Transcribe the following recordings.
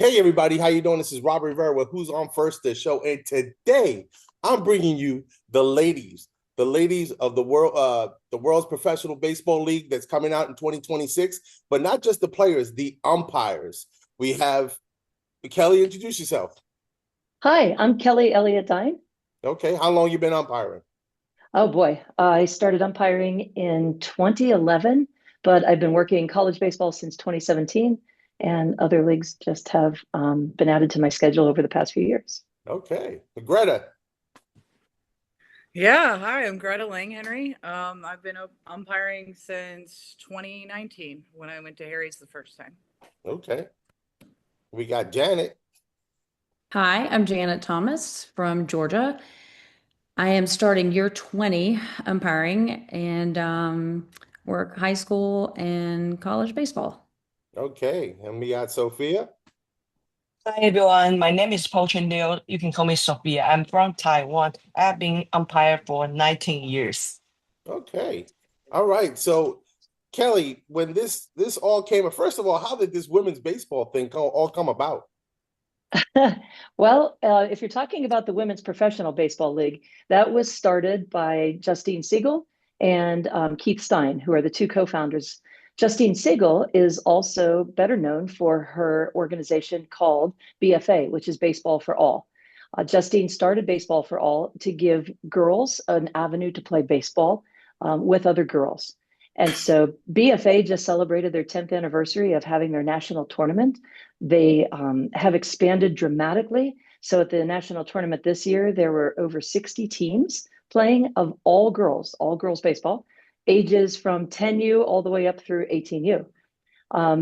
Hey everybody, how you doing? This is Robert Rivera with Who's on First the show, and today I'm bringing you the ladies of the world's professional baseball league that's coming out in 2026. But not just the players, the umpires. We have Kelly. Introduce yourself. Hi, I'm Kelly Elliott Dine. Okay, how long you been umpiring? Oh boy, I started umpiring in 2011, but I've been working college baseball since 2017, and other leagues just have been added to my schedule over the past few years. Okay, Greta. Yeah, hi, I'm Greta Lang Henry. I've been umpiring since 2019 when I went to Harry's the first time. Okay, we got Janet. Hi, I'm Janet Thomas from Georgia. I am starting year 20 umpiring and work high school and college baseball. Okay, and we got Sophia. Hi everyone, my name is Paul Chen Liu. You can call me Sophia. I'm from Taiwan. I've been umpire for 19 years. Okay, all right. So Kelly, when this all came, first of all, how did this women's baseball thing all come about? Well, if you're talking about the Women's Professional Baseball League, that was started by Justine Siegel and Keith Stein, who are the two co-founders. Justine Siegel is also better known for her organization called BFA, which is Baseball for All. Justine started Baseball for All to give girls an avenue to play baseball with other girls. And so BFA just celebrated their 10th anniversary of having their national tournament. They have expanded dramatically. So at the national tournament this year, there were over 60 teams playing of all girls baseball, ages from 10U all the way up through 18U.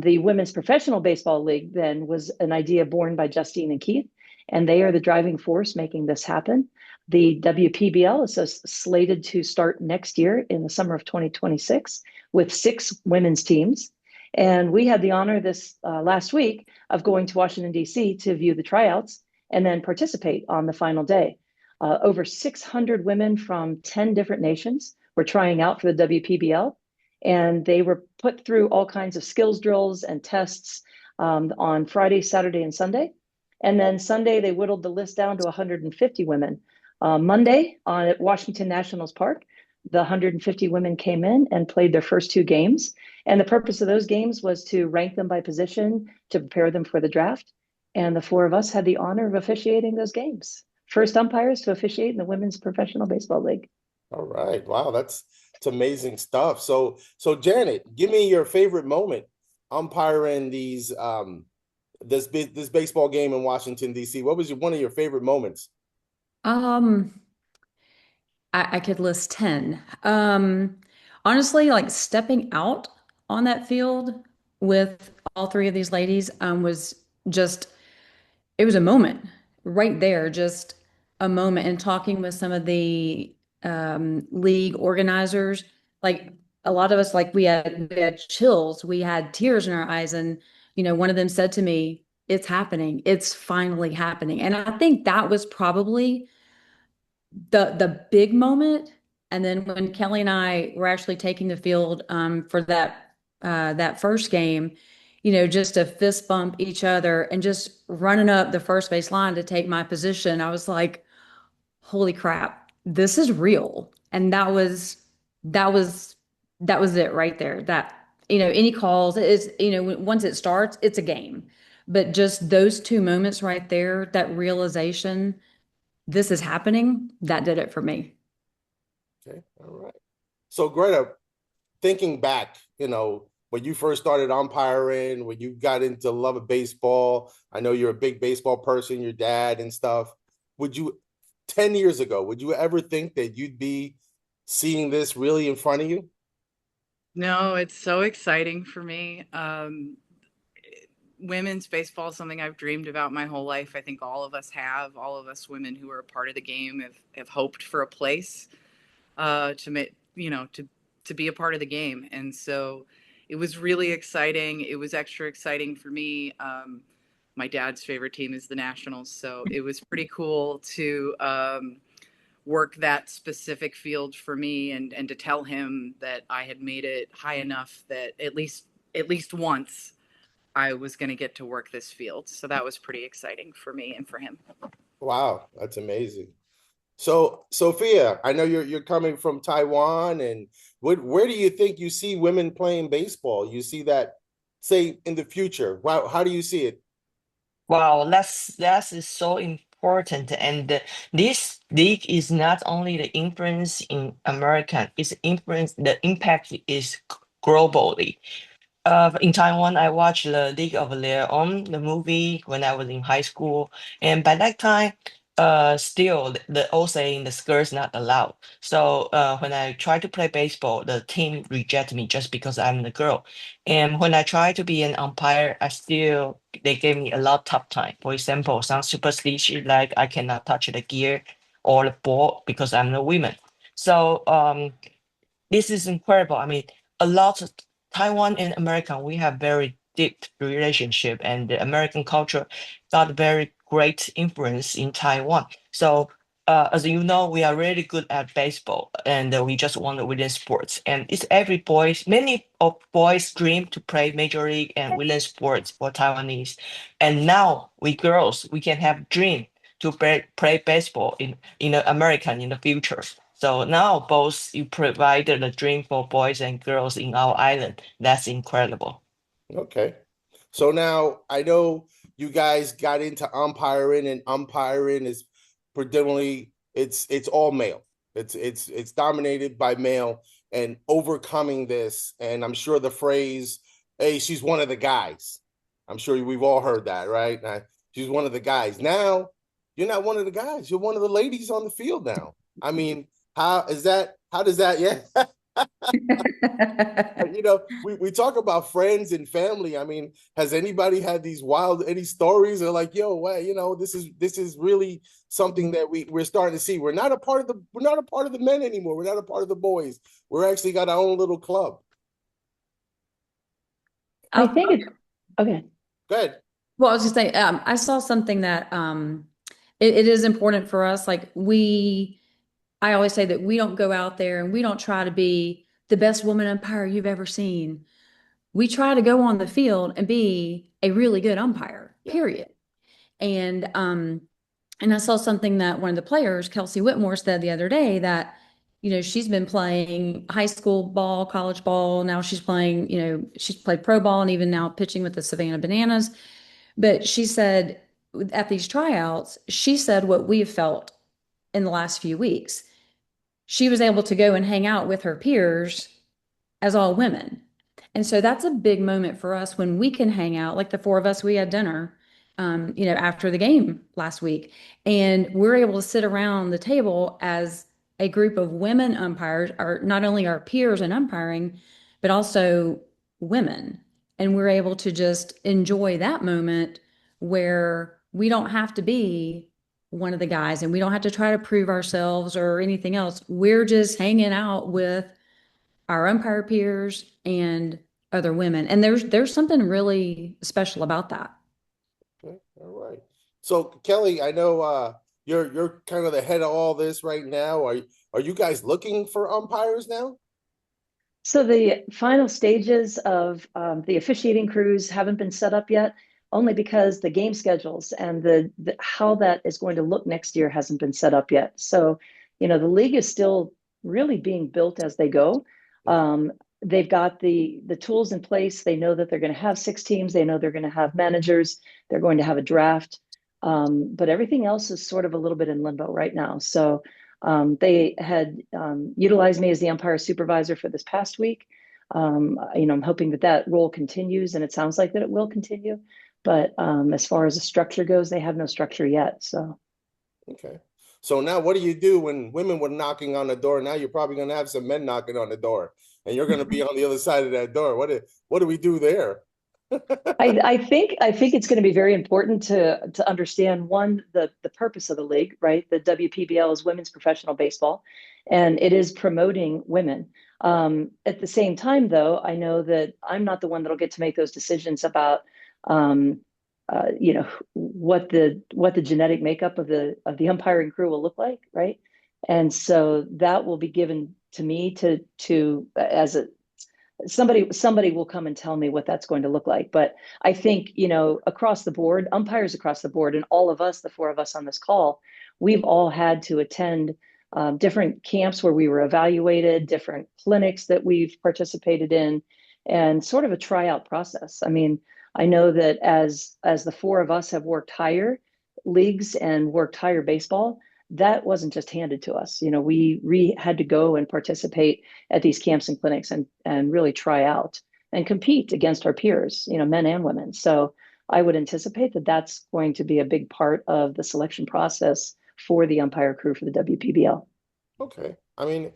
The Women's Professional Baseball League then was an idea born by Justine and Keith, and they are the driving force making this happen. The WPBL is slated to start next year in the summer of 2026 with 6 women's teams. And we had the honor this last week of going to Washington, D.C. to view the tryouts and then participate on the final day. Over 600 women from 10 different nations were trying out for the WPBL, and they were put through all kinds of skills drills and tests on Friday, Saturday, and Sunday. And then Sunday, they whittled the list down to 150 women. Monday at Washington Nationals Park, the 150 women came in and played their first 2 games. And the purpose of those games was to rank them by position to prepare them for the draft. And the 4 of us had the honor of officiating those games. First umpires to officiate in the Women's Professional Baseball League. All right, wow, that's amazing stuff. So Janet, give me your favorite moment umpiring this baseball game in Washington D.C. What was one of your favorite moments? Um, I could list 10. Honestly, like stepping out on that field with all three of these ladies was just it was a moment right there, just a moment. And talking with some of the league organizers, like a lot of us, like we had chills, we had tears in our eyes, and one of them said to me, "It's happening. It's finally happening." And I think that was probably the big moment. And then when Kelly and I were actually taking the field for that first game, just to fist bump each other and just running up the first base line to take my position, I was like, "Holy crap, this is real!" And that was that was it right there. That any calls is once it starts, it's a game. But just those two moments right there, that realization this is happening, that did it for me. Okay, all right. So Greta, thinking back, when you first started umpiring, when you got into love of baseball, I know you're a big baseball person, your dad and stuff. Would you, 10 years ago, would you ever think that you'd be seeing this really in front of you? No, it's so exciting for me. Women's baseball is something I've dreamed about my whole life. I think all of us have. All of us women who are a part of the game have hoped for a place to make, to be a part of the game. And so it was really exciting. It was extra exciting for me. My dad's favorite team is the Nationals, so it was pretty cool to work that specific field for me, and to tell him that I had made it high enough that at least once I was going to get to work this field. So that was pretty exciting for me and for him. Wow, that's amazing. So, Sophia, I know you're coming from Taiwan, and where do you think you see women playing baseball? You see that, say, in the future? Wow, how do you see it? Wow, that is so important. And this league is not only the influence in America, its influence, the impact is globally. In Taiwan, I watched the League of Their Own, the movie, when I was in high school, and by that time, still the old saying, the skirt's not allowed. So when I tried to play baseball, the team rejected me just because I'm the girl. And when I tried to be an umpire, they gave me a lot tough time. For example, some superstition like I cannot touch the gear or the ball because I'm a woman. So this is incredible. I mean, a lot of Taiwan and America, we have very deep relationship, and the American culture got very great influence in Taiwan. So, as you know, we are really good at baseball, and we just want to win sports. And it's many of boys dream to play major league and win sports for Taiwanese. And now we girls, we can have dream to play baseball in American in the future. So now both you provided a dream for boys and girls in our island. That's incredible. Okay. So now I know you guys got into umpiring, and umpiring is predominantly it's all male. It's dominated by male, and overcoming this, and I'm sure the phrase, "Hey, she's one of the guys." I'm sure we've all heard that, right? She's one of the guys. Now you're not one of the guys. You're one of the ladies on the field now. I mean, how is that? How does that? Yeah. We talk about friends and family. I mean, has anybody had any stories or like, yo, wow, this is really something that we're starting to see. We're not a part of the men anymore. We're not a part of the boys. We're actually got our own little club. I think it, okay. Go ahead. Well, I was just saying, I saw something that it is important for us. I always say that we don't go out there and we don't try to be the best woman umpire you've ever seen. We try to go on the field and be a really good umpire, Yeah. period. And I saw something that one of the players, Kelsey Whitmore, said the other day that, she's been playing high school ball, college ball. Now she's playing, she's played pro ball and even now pitching with the Savannah Bananas. But she said at these tryouts, she said what we have felt in the last few weeks. She was able to go and hang out with her peers as all women. And so that's a big moment for us when we can hang out, like the four of us, we had dinner, after the game last week. And we're able to sit around the table as a group of women umpires, are not only our peers in umpiring, but also women. And we're able to just enjoy that moment where we don't have to be one of the guys and we don't have to try to prove ourselves or anything else. We're just hanging out with our umpire peers and other women. And there's something really special about that. Okay. All right. So Kelly, I know you're kind of the head of all this right now. Are you guys looking for umpires now? So the final stages of the officiating crews haven't been set up yet, only because the game schedules and the how that is going to look next year hasn't been set up yet. So, the league is still really being built as they go. They've got the tools in place. They know that they're going to have 6 teams. They know they're going to have managers. They're going to have a draft. But everything else is sort of a little bit in limbo right now. So they had utilized me as the umpire supervisor for this past week. I'm hoping that role continues, and it sounds like that it will continue. But as far as the structure goes, they have no structure yet. So, okay. So now, what do you do when women were knocking on the door? Now you're probably going to have some men knocking on the door, and you're going to be on the other side of that door. What do we do there? I think it's going to be very important to understand one the purpose of the league, right? The WPBL is women's professional baseball, and it is promoting women. At the same time, though, I know that I'm not the one that'll get to make those decisions about um, what the genetic makeup of the umpiring crew will look like, right? And so that will be given to me to somebody will come and tell me what that's going to look like. But I think, across the board, umpires across the board, and all of us, the four of us on this call, we've all had to attend different camps where we were evaluated, different clinics that we've participated in, and sort of a tryout process. I mean, I know that as the four of us have worked higher leagues and worked higher baseball, that wasn't just handed to us. We had to go and participate at these camps and clinics and really try out and compete against our peers, men and women. So I would anticipate that that's going to be a big part of the selection process for the umpire crew for the WPBL. Okay. I mean,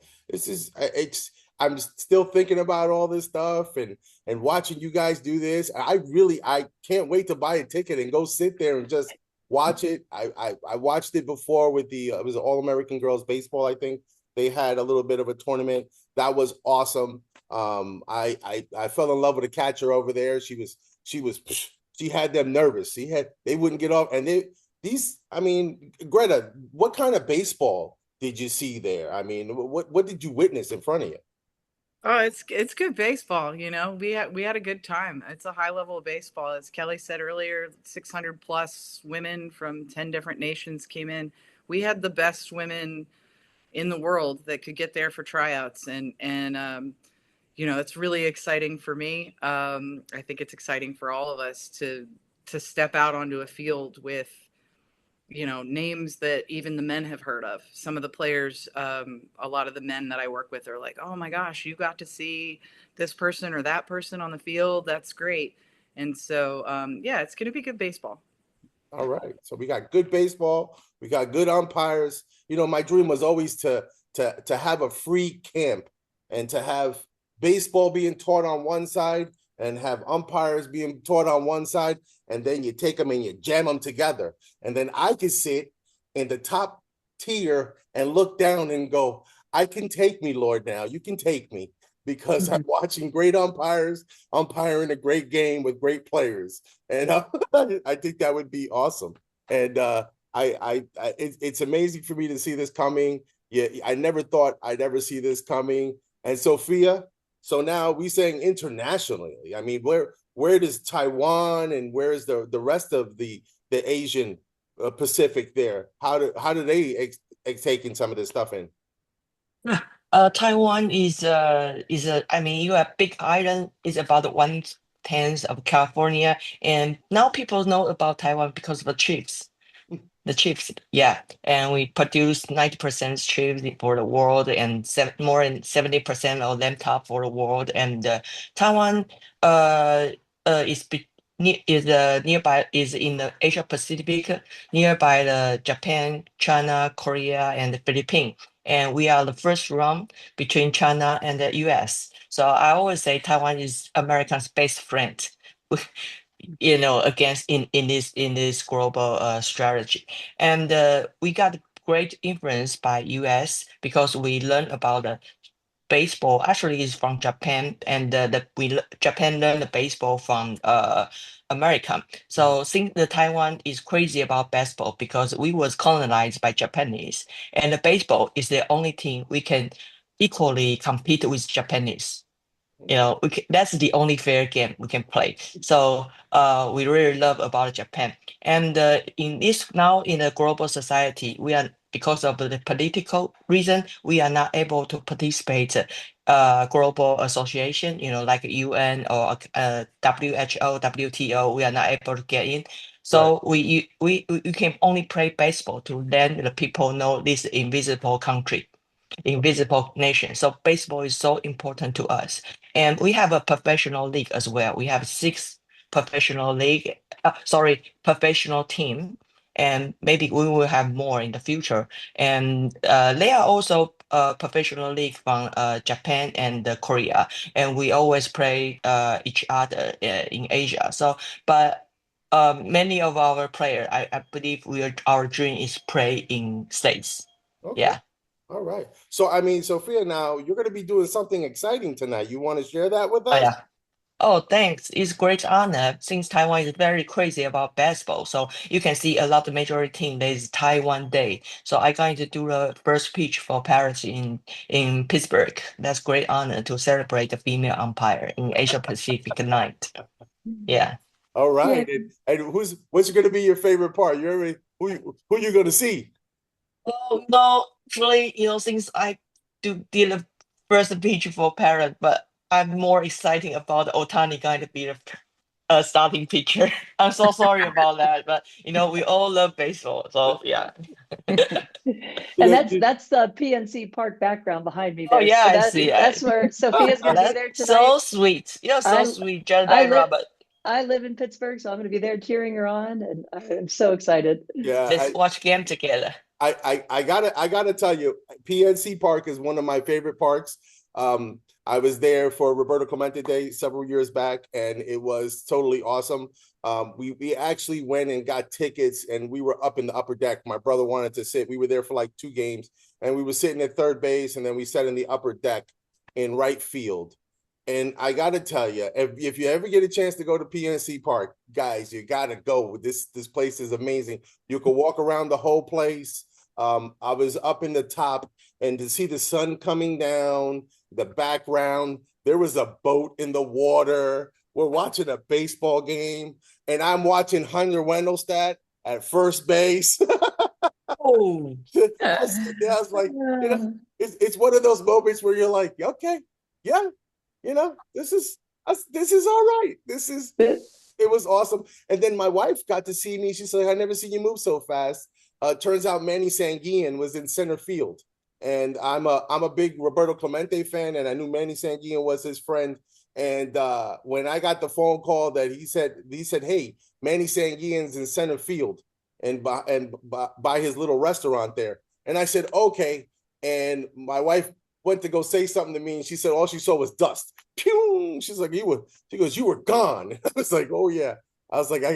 I'm still thinking about all this stuff and watching you guys do this. I can't wait to buy a ticket and go sit there and just watch it. I watched it before with it was All-American Girls Baseball, I think. They had a little bit of a tournament. That was awesome. I fell in love with a catcher over there. She had them nervous. They wouldn't get off. And I mean, Greta, what kind of baseball did you see there? I mean, what did you witness in front of you? Oh, it's good baseball, We had a good time. It's a high level of baseball. As Kelly said earlier, 600 plus women from 10 different nations came in. We had the best women in the world that could get there for tryouts, and it's really exciting for me. I think it's exciting for all of us to step out onto a field with names that even the men have heard of. Some of the players, a lot of the men that I work with are like, oh my gosh, you got to see this person or that person on the field. That's great. And so, yeah, it's going to be good baseball. All right. So we got good baseball. We got good umpires. My dream was always to have a free camp and to have baseball being taught on one side and have umpires being taught on one side, and then you take them and you jam them together. And then I could sit in the top tier and look down and go, I can take me, Lord, now. You can take me because I'm watching great umpires, umpiring a great game with great players. And I think that would be awesome. And it's amazing for me to see this coming. Yeah, I never thought I'd ever see this coming. And Sophia, so now we saying internationally. I mean, where does Taiwan and where is the rest of the Asian Pacific there? How do they take in some of this stuff in? Taiwan is I mean, you have big island is about 1/10 of California, and now people know about Taiwan because of the chips. The chips, yeah, and we produce 90% chips for the world, and more than 70% of them top for the world. And Taiwan, nearby, is in the Asia Pacific, nearby the Japan, China, Korea, and the Philippines. And we are the first round between China and the U.S. So I always say Taiwan is America's best friend. Against in this global strategy, and we got great influence by US because we learned about the baseball actually is from Japan, and Japan learned the baseball from America. So since the Taiwan is crazy about baseball because we was colonized by Japanese, and the baseball is the only team we can equally compete with Japanese. That's the only fair game we can play. So we really love about Japan. And in this now in a global society, we are because of the political reason, we are not able to participate global association, like UN or WHO, WTO. We are not able to get in. So Right. we can only play baseball to let the people know this invisible country, invisible nation. So baseball is so important to us. And we have a professional league as well. We have 6 professional league, professional team, and maybe we will have more in the future. And they are also professional league from Japan and Korea, and we always play each other in Asia. So, but many of our players, I believe our dream is play in states. Okay. Yeah. All right. So I mean, Sophia, now you're going to be doing something exciting tonight. You want to share that with Oh us? yeah. Oh, thanks. It's a great honor since Taiwan is very crazy about basketball. So you can see a lot of major team. There's Taiwan Day. So I'm going to do the first pitch for Paris in Pittsburgh. That's great honor to celebrate the female umpire in Asia Pacific night. Yeah. All Yeah. right. And what's going to be your favorite part? Who you going to see? Oh no, really, since I did the first pitch for Parrot, but I'm more exciting about Otani going to be the starting pitcher. I'm so sorry about that, but we all love baseball, so yeah. And Yeah, that's the PNC Park background behind me Oh there. yeah, So I see. that's where Sophia's going to be That's there tonight. so sweet. You're so I sweet, Jared I and live Robert. I live in Pittsburgh, so I'm going to be there cheering her on, and I'm so excited. Let's watch game together. I gotta tell you, PNC Park is one of my favorite parks. I was there for Roberto Clemente Day several years back, and it was totally awesome. We actually went and got tickets, and we were up in the upper deck. My brother wanted to sit. We were there for like 2 games, and we were sitting at third base, and then we sat in the upper deck in right field. And I gotta tell you, if you ever get a chance to go to PNC Park, guys, you gotta go. This place is amazing. You can walk around the whole place. I was up in the top, and to see the sun coming down, the background, there was a boat in the water. We're watching a baseball game, and I'm watching Hunter Wendelstedt at first base. Oh, I was like, it's one of those moments where you're like, okay, yeah, this is all right. It was awesome. And then my wife got to see me. She said, I never seen you move so fast. Turns out Manny Sanguillen was in center field. And I'm a big Roberto Clemente fan, and I knew Manny Sanguillen was his friend. And when I got the phone call that he said, hey, Manny Sanguillen's in center field and by his little restaurant there. And I said, okay. And my wife went to go say something to me, and she said all she saw was dust. Pew! She's like, she goes, you were gone. I was like, oh yeah. I was like, I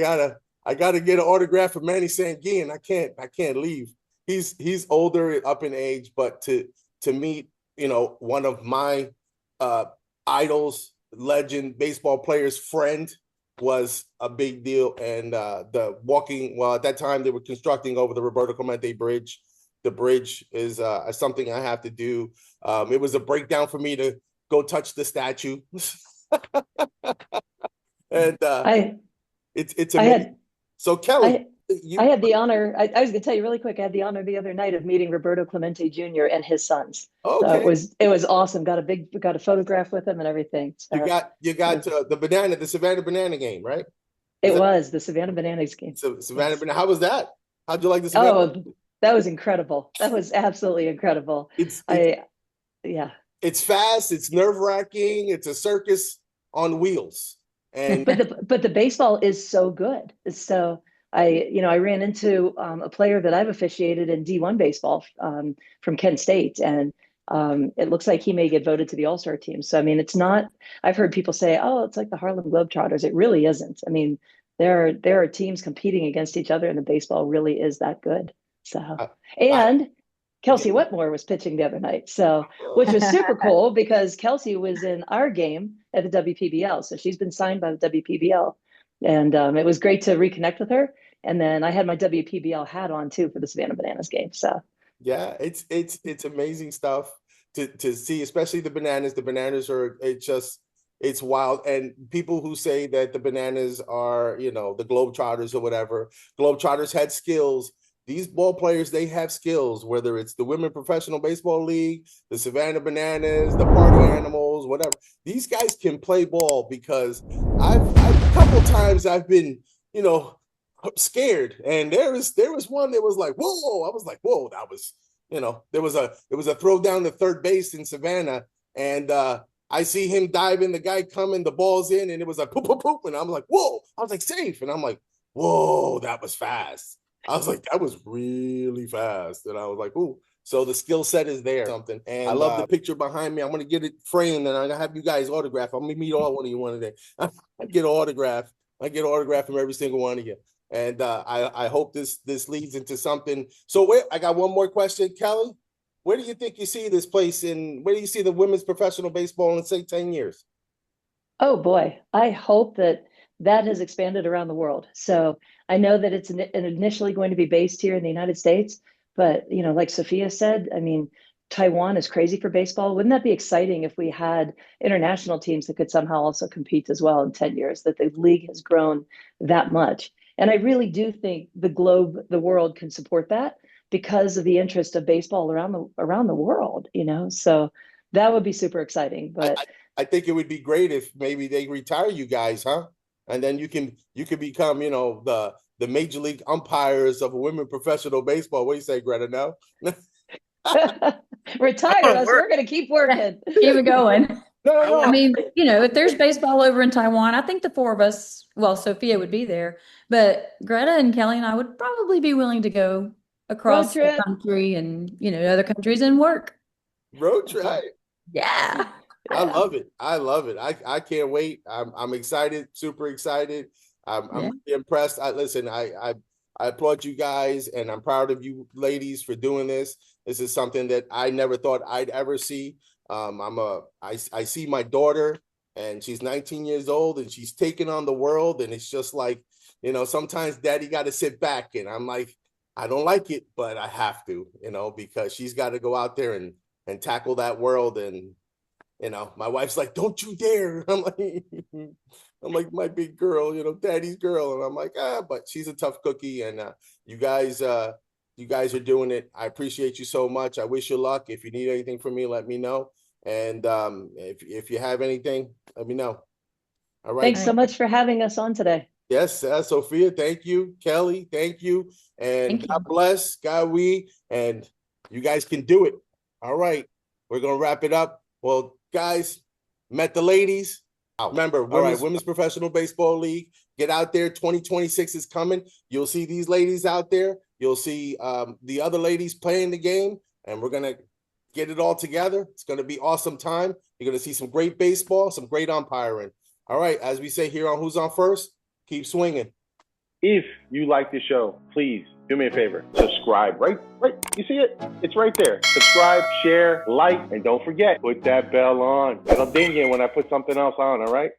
gotta get an autograph for Manny Sanguillen. I can't leave. He's older, up in age, but to meet, one of my idols, legend baseball player's friend was a big deal. And the walking, well, at that time they were constructing over the Roberto Clemente Bridge. The bridge is something I have to do. It was a breakdown for me to go touch the statue. And it's amazing. So Kelly, I had the honor, I was going to tell you really quick, I had the honor the other night of meeting Roberto Clemente Jr. and his sons. okay. So it was awesome. Got a photograph with him and everything. So you got the Savannah Banana game, right? it was the Savannah Bananas game. So Savannah Banana. How was that? How'd you like the Savannah? Savannah? Oh, that was incredible. That was absolutely incredible. Yeah. It's fast. It's nerve-wracking. It's a circus on wheels. And but the baseball is so good. So I ran into a player that I've officiated in D1 baseball from Kent State, and it looks like he may get voted to the All-Star team. So I mean, it's not. I've heard people say, "Oh, it's like the Harlem Globetrotters." It really isn't. I mean, there are teams competing against each other, and the baseball really is that good. So Kelsey Wetmore was pitching the other night, so which was super cool because Kelsey was in our game at the WPBL, so she's been signed by the WPBL, and it was great to reconnect with her. And then I had my WPBL hat on too for the Savannah Bananas game. So yeah, it's amazing stuff to see, especially the Bananas. The Bananas are it's wild. And people who say that the Bananas are, the Globetrotters or whatever, Globetrotters had skills. These ball players, they have skills, whether it's the Women Professional Baseball League, the Savannah Bananas, the Party Animals, whatever. These guys can play ball because I've a couple times I've been, scared. And there was one that was like, whoa. I was like, whoa, that was, there was a throw down to third base in Savannah. And I see him diving, the guy coming, the ball's in, and it was like poop, poop, poop. And I'm like, whoa. I was like, safe. And I'm like, whoa, that was fast. I was like, that was really fast. And I was like, ooh. So the skill set is there. Something. And I love the picture behind me. I'm going to get it framed, and I'm going to have you guys autograph. I'm going to meet all one of you one day. I get an autograph. I get an autograph from every single one of you. And I hope this leads into something. So I got one more question, Kelly. Where do you think you see this place where do you see the women's professional baseball in, say, 10 years? Oh boy, I hope that that has expanded around the world. So I know that it's initially going to be based here in the United States, but like Sophia said, I mean, Taiwan is crazy for baseball. Wouldn't that be exciting if we had international teams that could somehow also compete as well in 10 years, that the league has grown that much? And I really do think the world can support that because of the interest of baseball around the world, So that would be super exciting. I, But I I think it would be great if maybe they retire you guys, huh? And then you can become, the major league umpires of women professional baseball. What do you say, Greta? No? Retired us. We're going to keep working. Keep it going. No, I no. mean, if there's baseball over in Taiwan, I think the four of us, well, Sophia would be there, but Greta and Kelly and I would probably be willing to go Road across the trip. country and, other countries and work. Road trip. Yeah. I love it. I love it. I can't wait. I'm excited, super excited. I'm Yeah. really impressed. I applaud you guys, and I'm proud of you ladies for doing this. This is something that I never thought I'd ever see. I see my daughter, and she's 19 years old, and she's taking on the world, and it's just like, sometimes daddy got to sit back, and I'm like, I don't like it, but I have to, because she's got to go out there and tackle that world. And my wife's like, don't you dare. I'm like my big girl, daddy's girl. And I'm like, but she's a tough cookie. And you guys are doing it. I appreciate you so much. I wish you luck. If you need anything from me, let me know. And if you have anything, let me know. All right. Thanks so much for having us on today. Yes, Sophia, thank you. Kelly, thank you. And Thank you. God bless, God and you guys can do it. All right. We're going to wrap it up. Well, guys, met the ladies. Remember, Women's Professional Baseball League. Get out there. 2026 is coming. You'll see these ladies out there. You'll see the other ladies playing the game, and we're going to get it all together. It's going to be awesome time. You're going to see some great baseball, some great umpiring. All right, as we say here on Who's On First, keep swinging. If you like the show, please do me a favor. Subscribe. Right. You see it? It's right there. Subscribe, share, like, and don't forget, put that bell on. It'll ding you when I put something else on, all right?